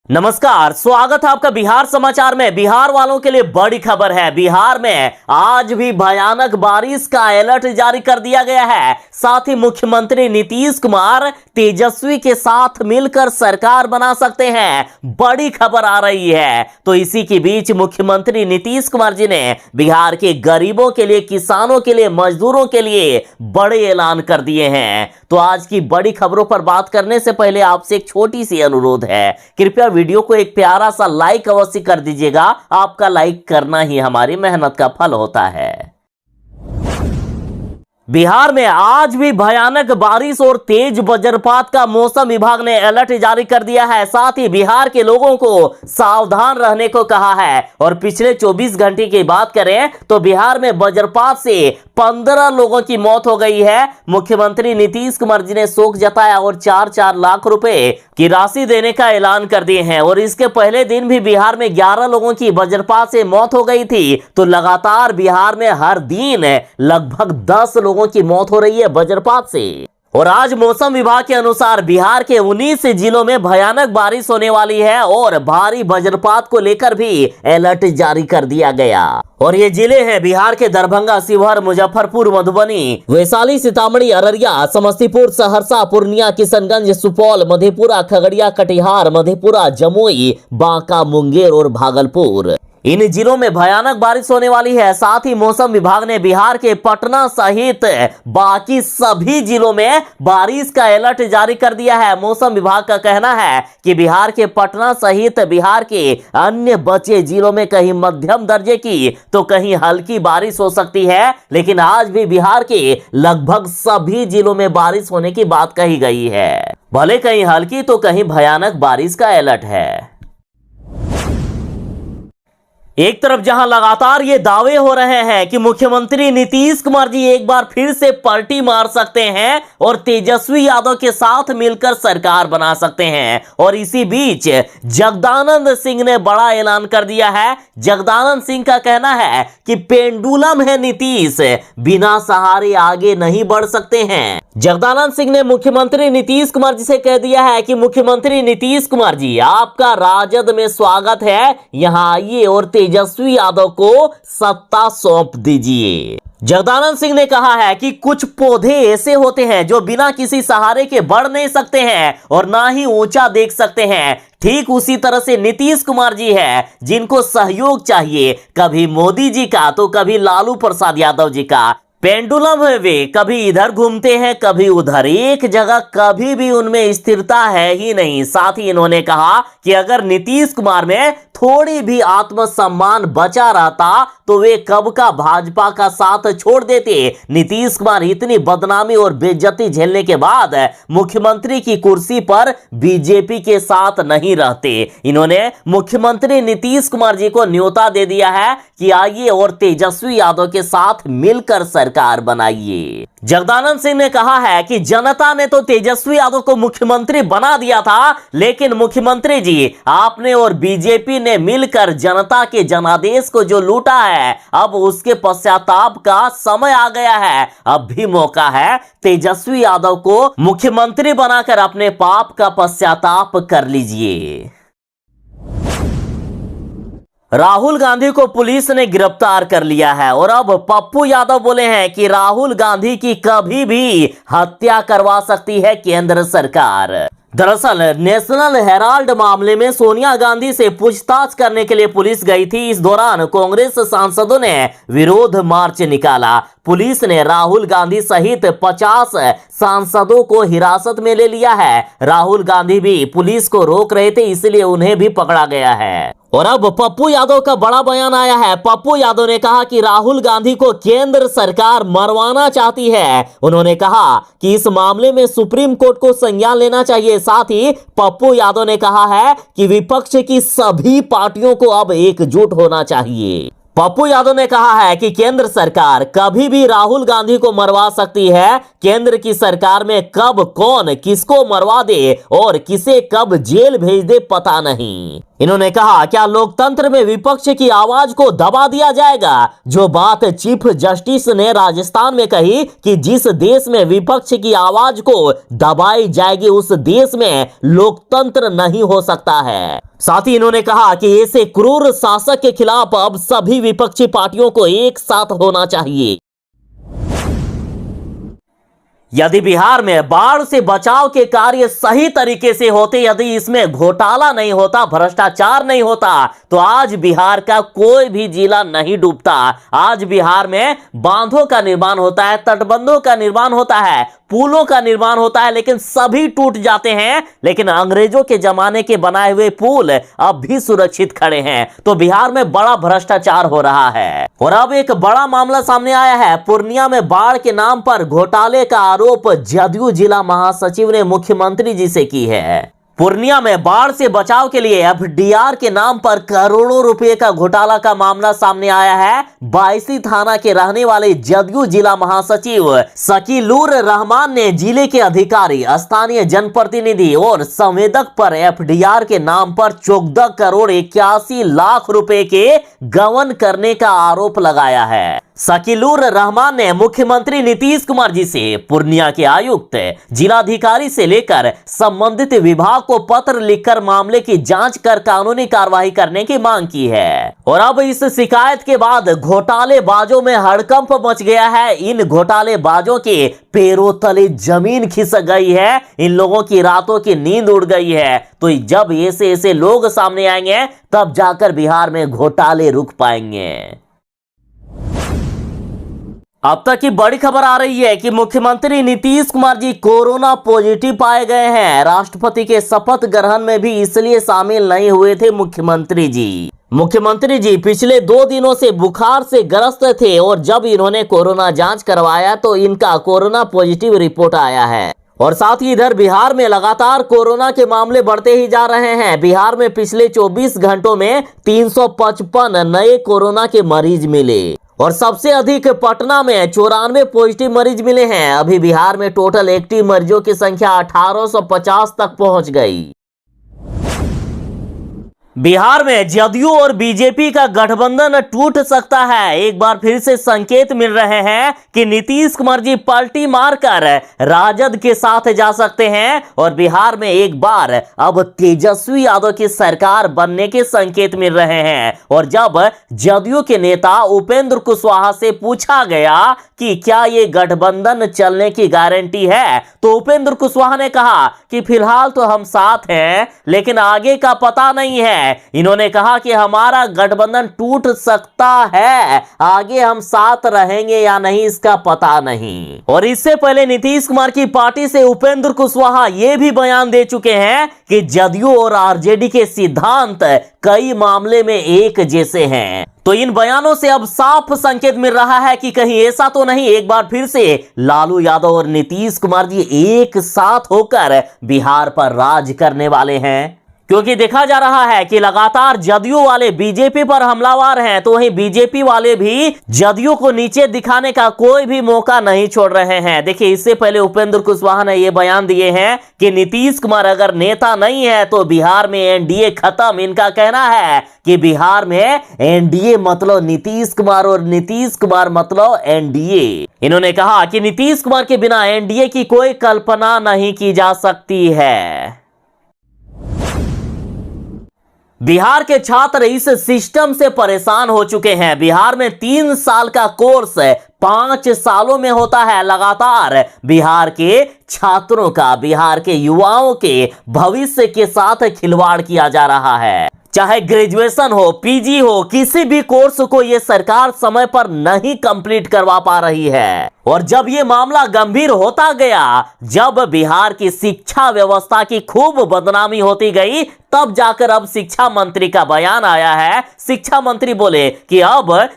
नमस्कार, स्वागत है आपका बिहार समाचार में। बिहार वालों के लिए बड़ी खबर है। बिहार में आज भी भयानक बारिश का अलर्ट जारी कर दिया गया है। साथ ही मुख्यमंत्री नीतीश कुमार तेजस्वी के साथ मिलकर सरकार बना सकते हैं। बड़ी खबर आ रही है। तो इसी के बीच मुख्यमंत्री नीतीश कुमार जी ने बिहार के गरीबों के लिए, किसानों के लिए, मजदूरों के लिए बड़े ऐलान कर दिए हैं। तो आज की बड़ी खबरों पर बात करने से पहले आपसे एक छोटी सी अनुरोध है, कृपया वीडियो को एक प्यारा सा लाइक अवश्य कर दीजिएगा। आपका लाइक करना ही हमारी मेहनत का फल होता है। बिहार में आज भी भयानक बारिश और तेज वज्रपात का मौसम विभाग ने अलर्ट जारी कर दिया है। साथ ही बिहार के लोगों को सावधान रहने को कहा है। और पिछले 24 घंटे की बात करें तो बिहार में वज्रपात से 15 लोगों की मौत हो गई है। मुख्यमंत्री नीतीश कुमार जी ने शोक जताया और 4-4 लाख रुपए की राशि देने का ऐलान कर दिए हैं। और इसके पहले दिन भी बिहार में 11 लोगों की वज्रपात से मौत हो गई थी। तो लगातार बिहार में हर दिन लगभग 10 लोगों की मौत हो रही है वज्रपात से। और आज मौसम विभाग के अनुसार बिहार के 19 जिलों में भयानक बारिश होने वाली है और भारी वज्रपात को लेकर भी अलर्ट जारी कर दिया गया। और ये जिले हैं बिहार के दरभंगा, शिवहर, मुजफ्फरपुर, मधुबनी, वैशाली, सीतामढ़ी, अररिया, समस्तीपुर, सहरसा, पूर्णिया, किशनगंज, सुपौल, मधेपुरा, खगड़िया, कटिहार, मधेपुरा, जमुई, बांका, मुंगेर और भागलपुर। इन जिलों में भयानक बारिश होने वाली है। साथ ही मौसम विभाग ने बिहार के पटना सहित बाकी सभी जिलों में बारिश का अलर्ट जारी कर दिया है। मौसम विभाग का कहना है कि बिहार के पटना सहित बिहार के अन्य बचे जिलों में कहीं मध्यम दर्जे की तो कहीं हल्की बारिश हो सकती है। लेकिन आज भी बिहार के लगभग सभी जिलों में बारिश होने की बात कही गई है। भले कहीं हल्की तो कहीं भयानक बारिश का अलर्ट है। एक तरफ जहां लगातार ये दावे हो रहे हैं कि मुख्यमंत्री नीतीश कुमार जी एक बार फिर से पलटी मार सकते हैं और तेजस्वी यादव के साथ मिलकर सरकार बना सकते हैं, और इसी बीच जगदानंद सिंह ने बड़ा ऐलान कर दिया है। जगदानंद सिंह का कहना है कि पेंडुलम है नीतीश, बिना सहारे आगे नहीं बढ़ सकते हैं। जगदानंद सिंह ने मुख्यमंत्री नीतीश कुमार जी से कह दिया है कि मुख्यमंत्री नीतीश कुमार जी, आपका राजद में स्वागत है, यहां आइए और तेजस्वी यादव को सत्ता सौंप दीजिए। जगदानंद सिंह ने कहा है कि कुछ पौधे ऐसे होते हैं जो बिना किसी सहारे के बढ़ नहीं सकते हैं और ना ही ऊंचा देख सकते हैं। ठीक उसी तरह से नीतीश कुमार जी है, जिनको सहयोग चाहिए, कभी मोदी जी का तो कभी लालू प्रसाद यादव जी का। पेंडुलम है वे, कभी इधर घूमते हैं कभी उधर, एक जगह कभी भी उनमें स्थिरता है ही नहीं। साथ ही इन्होंने कहा कि अगर नीतीश कुमार में थोड़ी भी आत्मसम्मान बचा रहता तो वे कब का भाजपा का साथ छोड़ देते। नीतीश कुमार इतनी बदनामी और बेइज्जती झेलने के बाद मुख्यमंत्री की कुर्सी पर बीजेपी के साथ नहीं रहते। इन्होंने मुख्यमंत्री नीतीश कुमार जी को न्योता दे दिया है कि आइए और तेजस्वी यादव के साथ मिलकर सरकार बनाइए। जगदानंद सिंह ने कहा है कि जनता ने तो तेजस्वी यादव को मुख्यमंत्री बना दिया था, लेकिन मुख्यमंत्री जी आपने और बीजेपी ने मिलकर जनता के जनादेश को जो लूटा है, अब उसके पश्चाताप का समय आ गया है। अब भी मौका है तेजस्वी यादव को मुख्यमंत्री बनाकर अपने पाप का पश्चाताप कर लीजिए। राहुल गांधी को पुलिस ने गिरफ्तार कर लिया है और अब पप्पू यादव बोले हैं कि राहुल गांधी की कभी भी हत्या करवा सकती है केंद्र सरकार। दरअसल नेशनल हेराल्ड मामले में सोनिया गांधी से पूछताछ करने के लिए पुलिस गई थी। इस दौरान कांग्रेस सांसदों ने विरोध मार्च निकाला। पुलिस ने राहुल गांधी सहित 50 सांसदों को हिरासत में ले लिया है। राहुल गांधी भी पुलिस को रोक रहे थे, इसलिए उन्हें भी पकड़ा गया है। और अब पप्पू यादव का बड़ा बयान आया है। पप्पू यादव ने कहा कि राहुल गांधी को केंद्र सरकार मरवाना चाहती है। उन्होंने कहा कि इस मामले में सुप्रीम कोर्ट को संज्ञान लेना चाहिए। साथ ही पप्पू यादव ने कहा है कि विपक्ष की सभी पार्टियों को अब एकजुट होना चाहिए। पप्पू यादव ने कहा है कि केंद्र सरकार कभी भी राहुल गांधी को मरवा सकती है। केंद्र की सरकार में कब कौन किसको मरवा दे और किसे कब जेल भेज दे पता नहीं। इन्होंने कहा, क्या लोकतंत्र में विपक्ष की आवाज को दबा दिया जाएगा? जो बात चीफ जस्टिस ने राजस्थान में कही कि जिस देश में विपक्ष की आवाज को दबाई जाएगी उस देश में लोकतंत्र नहीं हो सकता है। साथ ही इन्होंने कहा कि ऐसे क्रूर शासक के खिलाफ अब सभी विपक्षी पार्टियों को एक साथ होना चाहिए। यदि बिहार में बाढ़ से बचाव के कार्य सही तरीके से होते, यदि इसमें घोटाला नहीं होता, भ्रष्टाचार नहीं होता, तो आज बिहार का कोई भी जिला नहीं डूबता। आज बिहार में बांधों का निर्माण होता है, तटबंधों का निर्माण होता है, पुलों का निर्माण होता है, लेकिन सभी टूट जाते हैं। लेकिन अंग्रेजों के जमाने के बनाए हुए पुल अब भी सुरक्षित खड़े हैं। तो बिहार में बड़ा भ्रष्टाचार हो रहा है। और अब एक बड़ा मामला सामने आया है। पूर्णिया में बाढ़ के नाम पर घोटाले का आरोप जदयू जिला महासचिव ने मुख्यमंत्री जी से की है। पूर्णिया में बाढ़ से बचाव के लिए एफडीआर के नाम पर करोड़ों रुपए का घोटाला का मामला सामने आया है। बायसी थाना के रहने वाले जदयू जिला महासचिव शकीलुर रहमान ने जिले के अधिकारी, स्थानीय जनप्रतिनिधि और संवेदक पर एफडीआर के नाम पर 14 करोड़ 81 लाख रुपए के गबन करने का आरोप लगाया है। शकीलुर रहमान ने मुख्यमंत्री नीतीश कुमार जी से पूर्णिया के आयुक्त, जिलाधिकारी से लेकर संबंधित विभाग को पत्र लिखकर मामले की जांच कर कानूनी कार्रवाई करने की मांग की है। और अब इस शिकायत के बाद घोटालेबाजों में हड़कंप मच गया है। इन घोटालेबाजों के पैरों तले जमीन खिसक गई है। इन लोगों की रातों की नींद उड़ गई है। तो जब ऐसे लोग सामने आएंगे तब जाकर बिहार में घोटाले रुक पाएंगे। अब तक की बड़ी खबर आ रही है कि मुख्यमंत्री नीतीश कुमार जी कोरोना पॉजिटिव पाए गए हैं। राष्ट्रपति के शपथ ग्रहण में भी इसलिए शामिल नहीं हुए थे मुख्यमंत्री जी। मुख्यमंत्री जी पिछले 2 दिनों से बुखार से ग्रस्त थे और जब इन्होंने कोरोना जांच करवाया तो इनका कोरोना पॉजिटिव रिपोर्ट आया है। और साथ ही इधर बिहार में लगातार कोरोना के मामले बढ़ते ही जा रहे हैं। बिहार में पिछले 24 घंटों में 355 नए कोरोना के मरीज मिले और सबसे अधिक पटना में 94 पॉजिटिव मरीज मिले हैं। अभी बिहार में टोटल एक्टिव मरीजों की संख्या 1850 तक पहुंच गई। बिहार में जदयू और बीजेपी का गठबंधन टूट सकता है। एक बार फिर से संकेत मिल रहे हैं कि नीतीश कुमार जी पलटी मारकर राजद के साथ जा सकते हैं और बिहार में एक बार अब तेजस्वी यादव की सरकार बनने के संकेत मिल रहे हैं। और जब जदयू के नेता उपेंद्र कुशवाहा से पूछा गया कि क्या ये गठबंधन चलने की गारंटी है, तो उपेंद्र कुशवाहा ने कहा कि फिलहाल तो हम साथ हैं, लेकिन आगे का पता नहीं है। इन्होंने कहा कि हमारा गठबंधन टूट सकता है, आगे हम साथ रहेंगे या नहीं इसका पता नहीं। और इससे पहले नीतीश कुमार की पार्टी से उपेंद्र कुशवाहा यह भी बयान दे चुके हैं कि जदयू और आरजेडी के सिद्धांत कई मामले में एक जैसे हैं। तो इन बयानों से अब साफ संकेत मिल रहा है कि कहीं ऐसा तो नहीं एक बार फिर से लालू यादव और नीतीश कुमार जी एक साथ होकर बिहार पर राज करने वाले हैं। क्योंकि देखा जा रहा है कि लगातार जदयू वाले बीजेपी पर हमलावर हैं, तो वहीं बीजेपी वाले भी जदयू को नीचे दिखाने का कोई भी मौका नहीं छोड़ रहे हैं। देखिए, इससे पहले उपेंद्र कुशवाहा ने यह बयान दिए हैं कि नीतीश कुमार अगर नेता नहीं है तो बिहार में एनडीए खत्म। इनका कहना है कि बिहार में एनडीए मतलब नीतीश कुमार और नीतीश कुमार मतलब एनडीए। इन्होंने कहा कि नीतीश कुमार के बिना एनडीए की कोई कल्पना नहीं की जा सकती है। बिहार के छात्र इस सिस्टम से परेशान हो चुके हैं। बिहार में 3 साल का कोर्स 5 सालों में होता है। लगातार बिहार के छात्रों का, बिहार के युवाओं के भविष्य के साथ खिलवाड़ किया जा रहा है। चाहे ग्रेजुएशन हो, पीजी हो, किसी भी कोर्स को ये सरकार समय पर नहीं कंप्लीट करवा पा रही है। और जब ये मामला गंभीर होता गया, जब बिहार की शिक्षा व्यवस्था की खूब बदनामी होती गई, तब जाकर अब शिक्षा मंत्री का बयान आया है। शिक्षा मंत्री बोले कि अब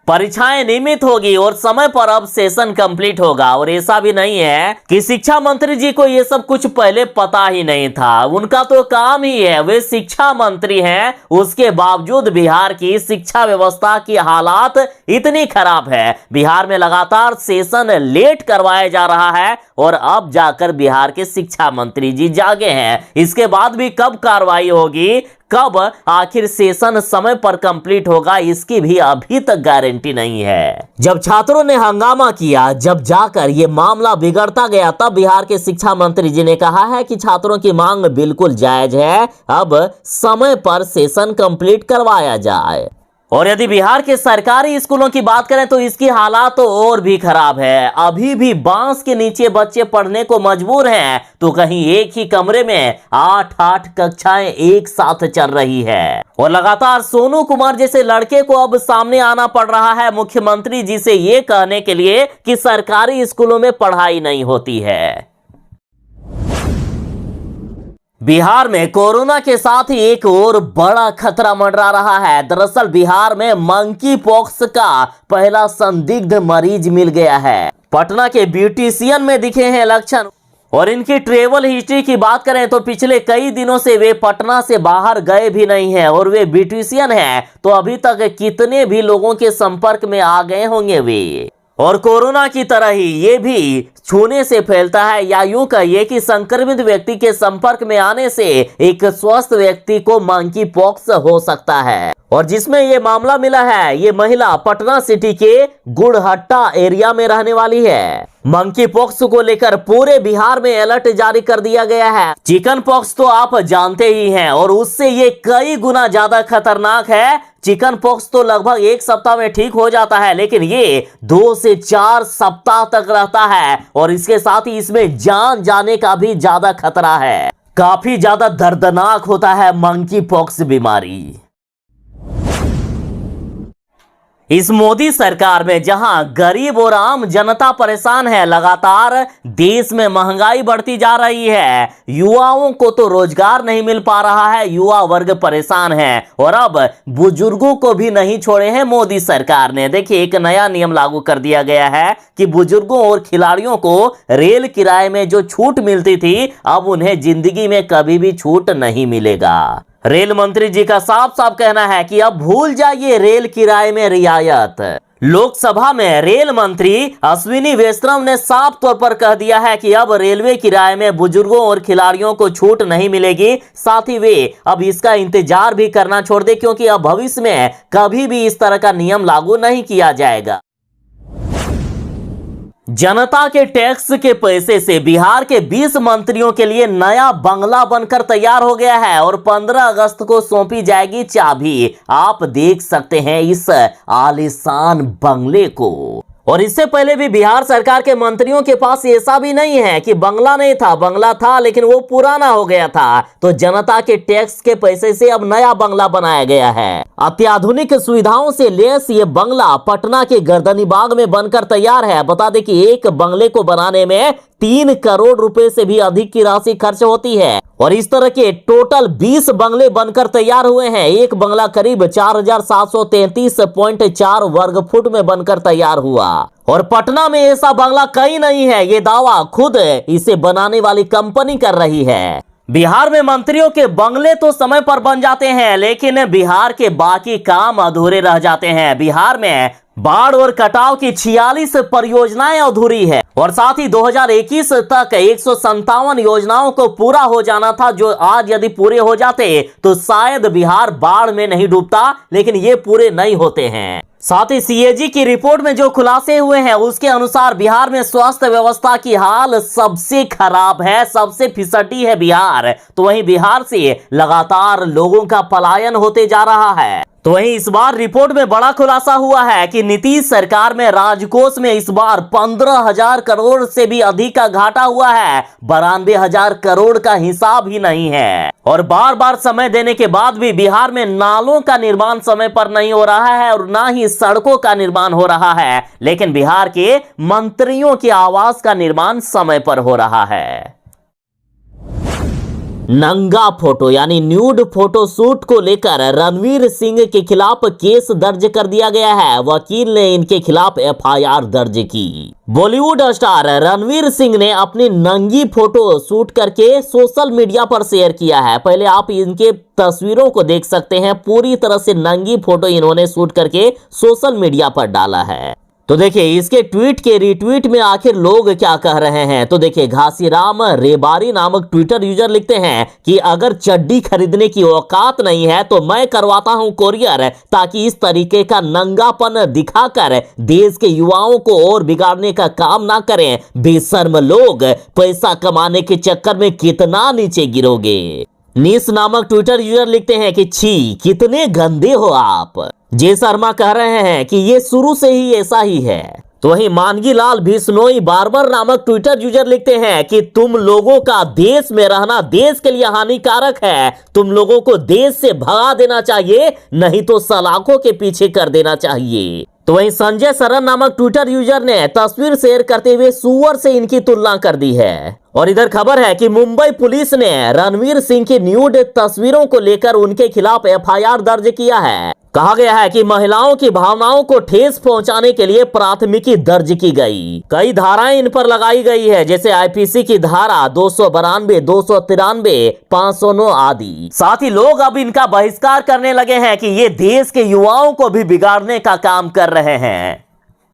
परीक्षाएं नियमित होगी और समय पर अब सेशन कंप्लीट होगा। और ऐसा भी नहीं है कि शिक्षा मंत्री जी को ये सब कुछ पहले पता ही नहीं था, उनका तो काम ही है, वे शिक्षा मंत्री हैं। उसके बावजूद बिहार की शिक्षा व्यवस्था की हालात इतनी खराब है, बिहार में लगातार सेशन लेट करवाया जा रहा है और अब जाकर बिहार के शिक्षा मंत्री जी जागे हैं। इसके बाद भी कब कार्रवाई होगी, कब आखिर सेशन समय पर कंप्लीट होगा, इसकी भी अभी तक गारंटी नहीं है। जब छात्रों ने हंगामा किया, जब जाकर ये मामला बिगड़ता गया, तब बिहार के शिक्षा मंत्री जी ने कहा है कि छात्रों की मांग बिल्कुल जायज है, अब समय पर सेशन कंप्लीट करवाया जाए। और यदि बिहार के सरकारी स्कूलों की बात करें तो इसकी हालात तो और भी खराब है। अभी भी बांस के नीचे बच्चे पढ़ने को मजबूर हैं, तो कहीं एक ही कमरे में 8-8 कक्षाएं एक साथ चल रही है। और लगातार सोनू कुमार जैसे लड़के को अब सामने आना पड़ रहा है मुख्यमंत्री जी से ये कहने के लिए कि सरकारी स्कूलों में पढ़ाई नहीं होती है। बिहार में कोरोना के साथ ही एक और बड़ा खतरा मंडरा रहा है। दरअसल बिहार में मंकी पॉक्स का पहला संदिग्ध मरीज मिल गया है। पटना के ब्यूटिशियन में दिखे हैं लक्षण। और इनकी ट्रेवल हिस्ट्री की बात करें तो पिछले कई दिनों से वे पटना से बाहर गए भी नहीं हैं और वे ब्यूटिशियन हैं, तो अभी तक कितने भी लोगों के संपर्क में आ गए होंगे वे। और कोरोना की तरह ही ये भी छूने से फैलता है, या यूं कहिए कि संक्रमित व्यक्ति के संपर्क में आने से एक स्वस्थ व्यक्ति को मंकी पॉक्स हो सकता है। और जिसमें ये मामला मिला है, ये महिला पटना सिटी के गुड़हट्टा एरिया में रहने वाली है। मंकी पॉक्स को लेकर पूरे बिहार में अलर्ट जारी कर दिया गया है। चिकन पॉक्स तो आप जानते ही हैं और उससे ये कई गुना ज्यादा खतरनाक है। चिकन पॉक्स तो लगभग 1 सप्ताह में ठीक हो जाता है, लेकिन ये 2 से 4 सप्ताह तक रहता है और इसके साथ ही इसमें जान जाने का भी ज्यादा खतरा है। काफी ज्यादा दर्दनाक होता है मंकी पॉक्स बीमारी। इस मोदी सरकार में जहां गरीब और आम जनता परेशान है, लगातार देश में महंगाई बढ़ती जा रही है, युवाओं को तो रोजगार नहीं मिल पा रहा है, युवा वर्ग परेशान है और अब बुजुर्गों को भी नहीं छोड़े हैं मोदी सरकार ने। देखिए, एक नया नियम लागू कर दिया गया है कि बुजुर्गों और खिलाड़ियों को रेल किराए में जो छूट मिलती थी, अब उन्हें जिंदगी में कभी भी छूट नहीं मिलेगा। रेल मंत्री जी का साफ साफ कहना है कि अब भूल जाइए रेल किराए में रियायत। लोकसभा में रेल मंत्री अश्विनी वैष्णव ने साफ तौर पर कह दिया है कि अब रेलवे किराए में बुजुर्गों और खिलाड़ियों को छूट नहीं मिलेगी। साथ ही वे अब इसका इंतजार भी करना छोड़ दे, क्योंकि अब भविष्य में कभी भी इस तरह का नियम लागू नहीं किया जाएगा। जनता के टैक्स के पैसे से बिहार के 20 मंत्रियों के लिए नया बंगला बनकर तैयार हो गया है और 15 अगस्त को सौंपी जाएगी चाबी। आप देख सकते हैं इस आलीशान बंगले को। और इससे पहले भी बिहार सरकार के मंत्रियों के पास ऐसा भी नहीं है कि बंगला नहीं था, बंगला था लेकिन वो पुराना हो गया था। तो जनता के टैक्स के पैसे से अब नया बंगला बनाया गया है। अत्याधुनिक सुविधाओं से लैस ये बंगला पटना के गर्दनीबाग में बनकर तैयार है। बता दें कि एक बंगले को बनाने में 3 करोड़ रुपए से भी अधिक की राशि खर्च होती है और इस तरह के टोटल 20 बंगले बनकर तैयार हुए हैं। एक बंगला करीब 4733.4 वर्ग फुट में बनकर तैयार हुआ और पटना में ऐसा बंगला कहीं नहीं है, ये दावा खुद इसे बनाने वाली कंपनी कर रही है। बिहार में मंत्रियों के बंगले तो समय पर बन जाते हैं, लेकिन बिहार के बाकी काम अधूरे रह जाते हैं। बिहार में बाढ़ और कटाव की 46 परियोजनाएं अधूरी है और साथ ही 2021 तक 157 योजनाओं को पूरा हो जाना था, जो आज यदि पूरे हो जाते तो शायद बिहार बाढ़ में नहीं डूबता, लेकिन ये पूरे नहीं होते हैं। साथ ही सीएजी की रिपोर्ट में जो खुलासे हुए हैं उसके अनुसार बिहार में स्वास्थ्य व्यवस्था की हाल सबसे खराब है, सबसे फिसड्डी है बिहार। तो वहीं बिहार से लगातार लोगों का पलायन होते जा रहा है। तो वहीं इस बार रिपोर्ट में बड़ा खुलासा हुआ है कि नीतीश सरकार में राजकोष में इस बार 15,000 करोड़ से भी अधिक का घाटा हुआ है। 92,000 करोड़ का हिसाब ही नहीं है और बार बार समय देने के बाद भी बिहार में नालों का निर्माण समय पर नहीं हो रहा है और ना ही सड़कों का निर्माण हो रहा है, लेकिन बिहार के मंत्रियों के आवास का निर्माण समय पर हो रहा है। नंगा फोटो यानी न्यूड फोटो शूट को लेकर रणवीर सिंह के खिलाफ केस दर्ज कर दिया गया है। वकील ने इनके खिलाफ एफआईआर दर्ज की। बॉलीवुड स्टार रणवीर सिंह ने अपनी नंगी फोटो शूट करके सोशल मीडिया पर शेयर किया है। पहले आप इनके तस्वीरों को देख सकते हैं। पूरी तरह से नंगी फोटो इन्होंने शूट करके सोशल मीडिया पर डाला है। तो देखिए इसके ट्वीट के रिट्वीट में आखिर लोग क्या कह रहे हैं। तो देखिए घासीराम रेबारी नामक ट्विटर यूजर लिखते हैं कि अगर चड्डी खरीदने की औकात नहीं है तो मैं करवाता हूं कोरियर, ताकि इस तरीके का नंगापन दिखाकर देश के युवाओं को और बिगाड़ने का काम ना करें। बेशर्म लोग, पैसा कमाने के चक्कर में कितना नीचे गिरोगे। नीस नामक ट्विटर यूजर लिखते हैं कि छी कितने गंदे हो आप। जे शर्मा कह रहे हैं कि ये शुरू से ही ऐसा ही है। तो वहीं मानगीलाल बिश्नोई बार्बर नामक ट्विटर यूजर लिखते हैं कि तुम लोगों का देश में रहना देश के लिए हानिकारक है। तुम लोगों को देश से भगा देना चाहिए, नहीं तो सलाखों के पीछे कर देना चाहिए। तो वहीं संजय सरन नामक ट्विटर यूजर ने तस्वीर शेयर करते हुए सुअर से इनकी तुलना कर दी है। और इधर खबर है कि मुंबई पुलिस ने रणवीर सिंह की न्यूड तस्वीरों को लेकर उनके खिलाफ एफआईआर दर्ज किया है। कहा गया है कि महिलाओं की भावनाओं को ठेस पहुंचाने के लिए प्राथमिकी दर्ज की गई। कई धाराएं इन पर लगाई गई है, जैसे आईपीसी की धारा 292, 293, 509 आदि। साथ ही लोग अब इनका बहिष्कार करने लगे हैं कि ये देश के युवाओं को भी बिगाड़ने का काम कर रहे हैं।